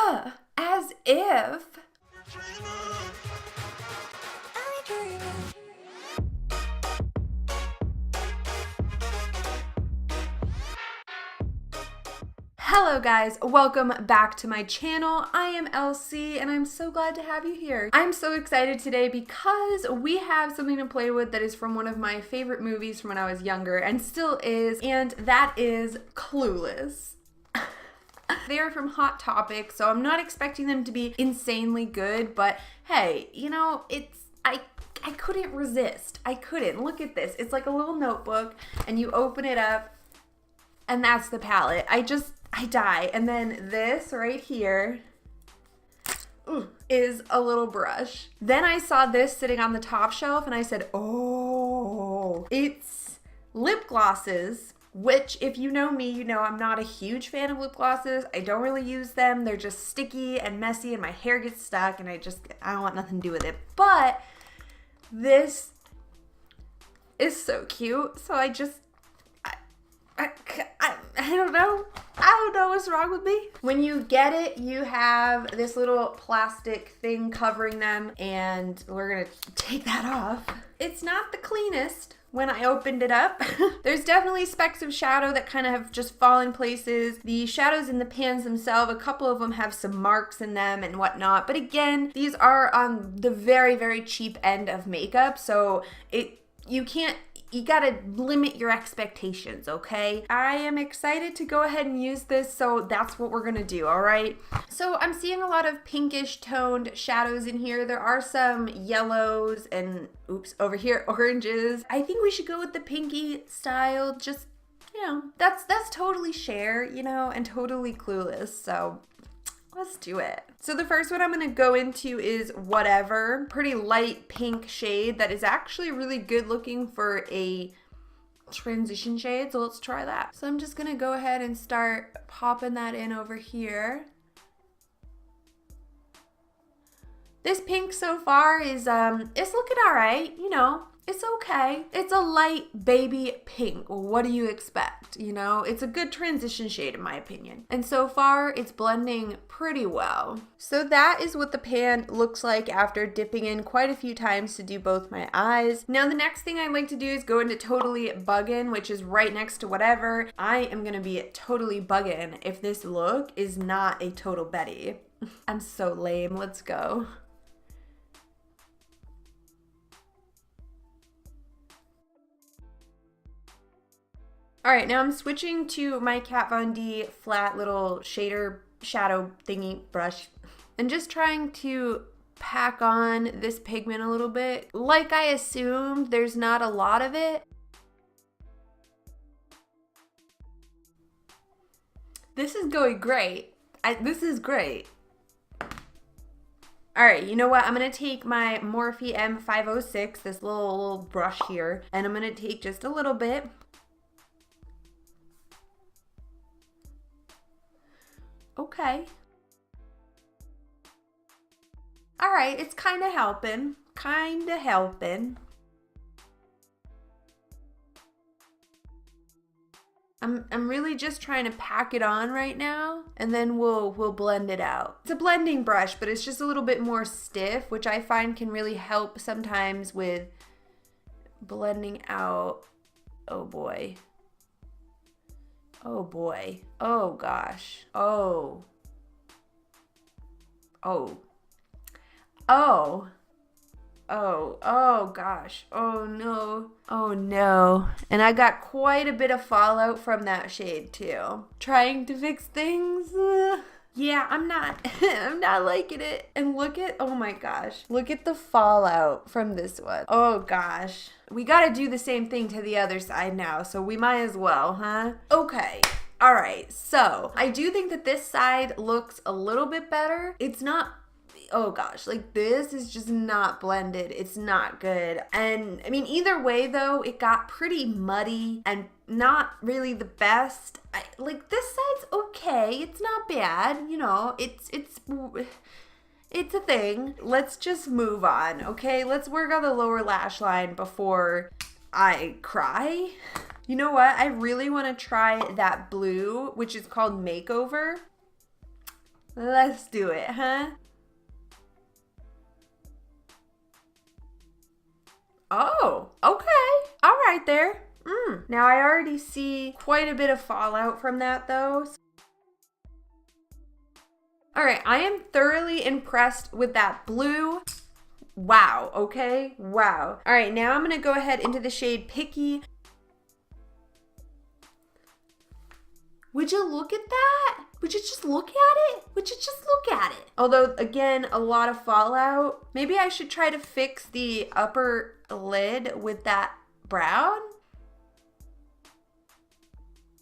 As if. Hello guys, welcome back to my channel. I am Elsie and I'm so glad to have you here. I'm so excited today because we have something to play with that is from one of my favorite movies from when I was younger and still is, and that is Clueless. They are from Hot Topic, so I'm not expecting them to be insanely good, but hey, you know, I couldn't resist. I couldn't. Look at this. It's like a little notebook and you open it up and that's the palette. I die. And then this right here is a little brush. Then I saw this sitting on the top shelf and I said, oh, it's lip glosses, which if you know me, you know I'm not a huge fan of lip glosses. I don't really use them. They're just sticky and messy and my hair gets stuck and I don't want nothing to do with it. But this is so cute. So I don't know. I don't know what's wrong with me. When you get it, you have this little plastic thing covering them, and we're gonna take that off. It's not the cleanest when I opened it up. There's definitely specks of shadow that kind of have just fallen places. The shadows in the pans themselves, a couple of them have some marks in them and whatnot. But again, these are on the very, very cheap end of makeup, so you gotta limit your expectations, okay? I am excited to go ahead and use this, so that's what we're gonna do, all right? So I'm seeing a lot of pinkish toned shadows in here. There are some yellows and, oops, over here, oranges. I think we should go with the pinky style, just, you know, that's totally Cher, you know, and totally Clueless, so let's do it. So the first one I'm gonna go into is Whatever, pretty light pink shade that is actually really good looking for a transition shade, so let's try that. So I'm just gonna go ahead and start popping that in over here. This pink so far is it's looking all right, you know. It's okay. It's a light baby pink. What do you expect? You know, it's a good transition shade in my opinion. And so far it's blending pretty well. So that is what the pan looks like after dipping in quite a few times to do both my eyes. Now the next thing I like to do is go into Totally Buggin', which is right next to Whatever. I am gonna be totally buggin' if this look is not a total Betty. I'm so lame. Let's go. All right, now I'm switching to my Kat Von D flat little shader shadow thingy brush and just trying to pack on this pigment a little bit. Like I assumed, there's not a lot of it. This is going great. This is great. All right, you know what? I'm gonna take my Morphe M506, this little brush here, and I'm gonna take just a little bit. Okay. All right, it's kind of helping. I'm really just trying to pack it on right now, and then we'll blend it out. It's a blending brush, but it's just a little bit more stiff, which I find can really help sometimes with blending out. Oh boy. Oh boy. Oh gosh. Oh. Oh. Oh. Oh. Oh gosh. Oh no. Oh no. And I got quite a bit of fallout from that shade too. Trying to fix things. Yeah, I'm not liking it. And look at, oh my gosh, look at the fallout from this one. Oh gosh. We gotta do the same thing to the other side now, so we might as well, huh? Okay. All right, so I do think that this side looks a little bit better. It's not, oh gosh, like this is just not blended. It's not good. And I mean, either way though, it got pretty muddy and not really the best. Like this side's okay. It's not bad. You know, it's a thing. Let's just move on, okay? Let's work on the lower lash line before I cry. You know what? I really want to try that blue, which is called Makeover. Let's do it, huh? Oh, okay. All right there. Now I already see quite a bit of fallout from that though. All right, I am thoroughly impressed with that blue. Wow, okay, wow. All right, now I'm gonna go ahead into the shade Picky. Would you look at that? Would you just look at it? Would you just look at it? Although, again, a lot of fallout. Maybe I should try to fix the upper lid with that brown.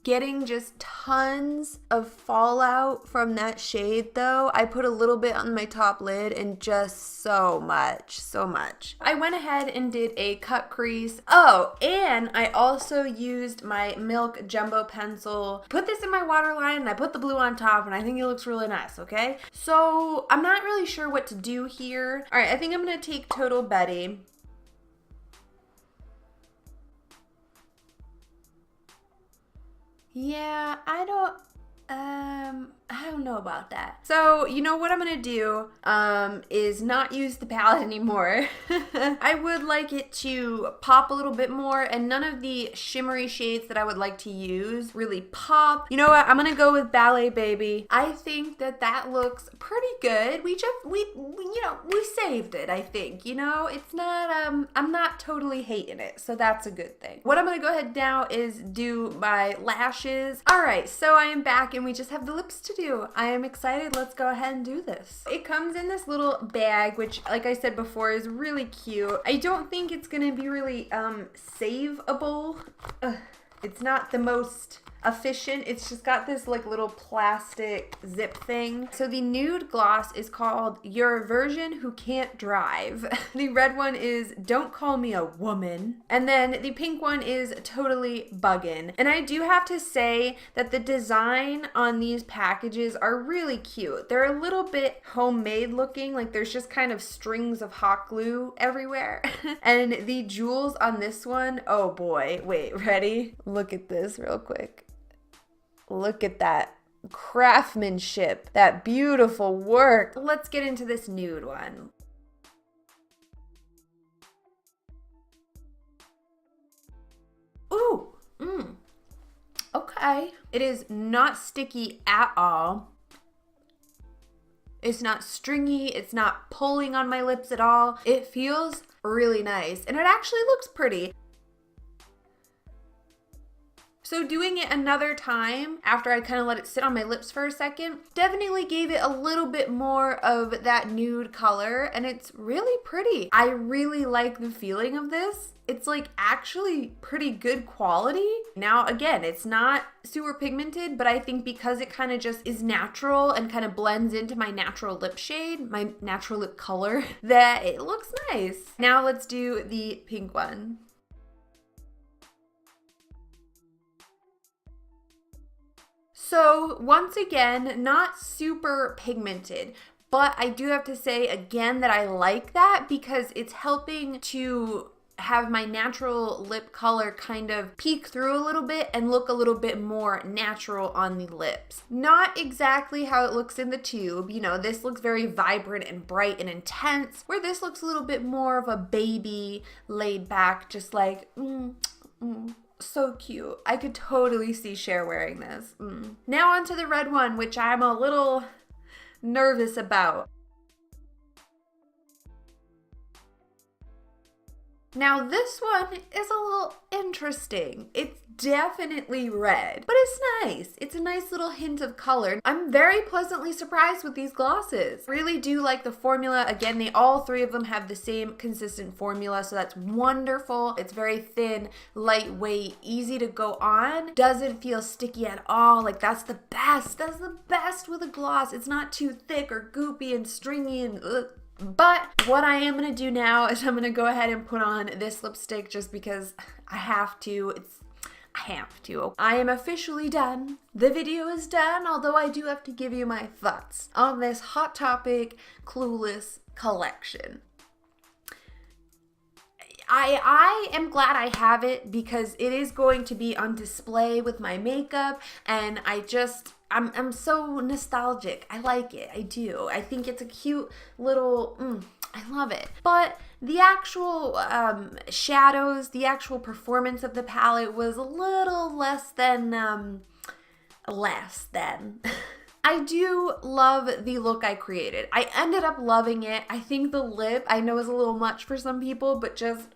Getting just tons of fallout from that shade though. I put a little bit on my top lid and just so much. I went ahead and did a cut crease. Oh, and I also used my Milk Jumbo Pencil. Put this in my waterline and I put the blue on top and I think it looks really nice, okay? So I'm not really sure what to do here. All right, I think I'm gonna take Total Betty. Yeah, I don't know about that. So, you know what I'm gonna do is not use the palette anymore. I would like it to pop a little bit more, and none of the shimmery shades that I would like to use really pop. You know what? I'm gonna go with Ballet Baby. I think that looks pretty good. We saved it, I think. You know, it's not, I'm not totally hating it, so that's a good thing. What I'm gonna go ahead now is do my lashes. All right, so I am back and we just have the lips to do. I am excited. Let's go ahead and do this. It comes in this little bag, which, like I said before, is really cute. I don't think it's gonna be really saveable. It's not the most efficient. It's just got this like little plastic zip thing. So the nude gloss is called Your Version Who Can't Drive. The red one is Don't Call Me a Woman. And then the pink one is Totally Buggin'. And I do have to say that the design on these packages are really cute. They're a little bit homemade looking, like there's just kind of strings of hot glue everywhere. And the jewels on this one, oh boy, wait, ready? Look at this real quick. Look at that craftsmanship, that beautiful work. Let's get into this nude one. Ooh, okay. It is not sticky at all. It's not stringy, it's not pulling on my lips at all. It feels really nice, and it actually looks pretty. So doing it another time after I kind of let it sit on my lips for a second definitely gave it a little bit more of that nude color, and it's really pretty. I really like the feeling of this. It's like actually pretty good quality. Now again, it's not super pigmented, but I think because it kind of just is natural and kind of blends into my natural lip shade, my natural lip color, that it looks nice. Now let's do the pink one. So once again, not super pigmented, but I do have to say again that I like that because it's helping to have my natural lip color kind of peek through a little bit and look a little bit more natural on the lips. Not exactly how it looks in the tube. You know, this looks very vibrant and bright and intense, where this looks a little bit more of a baby, laid back, just like, so cute. I could totally see Cher wearing this. Now onto the red one, which I'm a little nervous about. Now this one is a little interesting. It's definitely red, but it's nice. It's a nice little hint of color. I'm very pleasantly surprised with these glosses. Really do like the formula. Again, all three of them have the same consistent formula, so that's wonderful. It's very thin, lightweight, easy to go on. Doesn't feel sticky at all. Like that's the best. That's the best with a gloss. It's not too thick or goopy and stringy and ugh. But what I am going to do now is I'm going to go ahead and put on this lipstick just because I have to. I have to. I am officially done. The video is done, although I do have to give you my thoughts on this Hot Topic Clueless collection. I am glad I have it because it is going to be on display with my makeup, and I just I'm so nostalgic. I like it. I do. I think it's a cute little, I love it. But the actual shadows, the actual performance of the palette was a little less than. I do love the look I created. I ended up loving it. I think the lip, I know is a little much for some people, but just,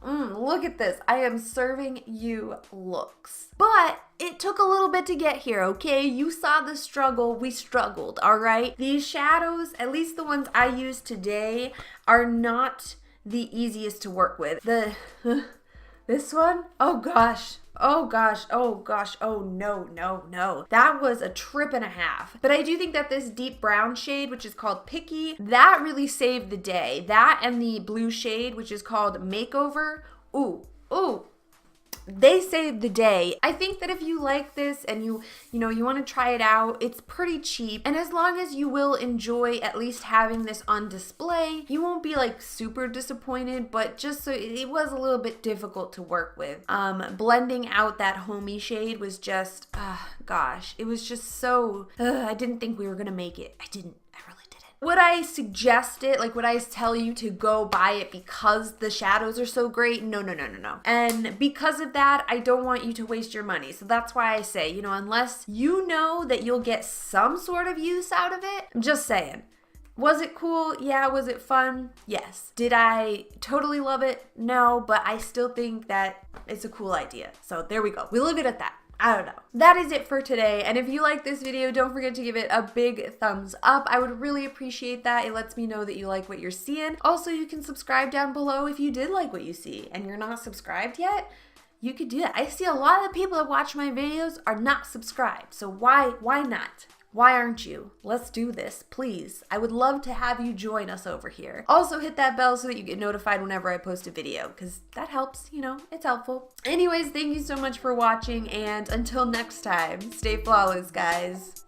look at this. I am serving you looks. But it took a little bit to get here, okay? You saw the struggle. We struggled, all right? These shadows, at least the ones I use today, are not the easiest to work with. This one, oh gosh. Oh gosh, oh gosh, oh no. That was a trip and a half. But I do think that this deep brown shade, which is called Picky, that really saved the day. That and the blue shade, which is called Makeover, ooh, they saved the day. I think that if you like this and you want to try it out, it's pretty cheap. And as long as you will enjoy at least having this on display, you won't be like super disappointed, but just so it was a little bit difficult to work with. Blending out that homey shade was just, gosh, it was just so, I didn't think we were going to make it. I really didn't. Would I suggest it? Like, would I tell you to go buy it because the shadows are so great? No. And because of that, I don't want you to waste your money. So that's why I say, unless you know that you'll get some sort of use out of it, I'm just saying. Was it cool? Yeah. Was it fun? Yes. Did I totally love it? No, but I still think that it's a cool idea. So there we go. We'll leave it at that. I don't know. That is it for today. And if you like this video, don't forget to give it a big thumbs up. I would really appreciate that. It lets me know that you like what you're seeing. Also, you can subscribe down below if you did like what you see and you're not subscribed yet. You could do that. I see a lot of the people that watch my videos are not subscribed. So why not? Why aren't you? Let's do this, please. I would love to have you join us over here. Also hit that bell so that you get notified whenever I post a video, because that helps, it's helpful. Anyways, thank you so much for watching, and until next time, stay flawless, guys.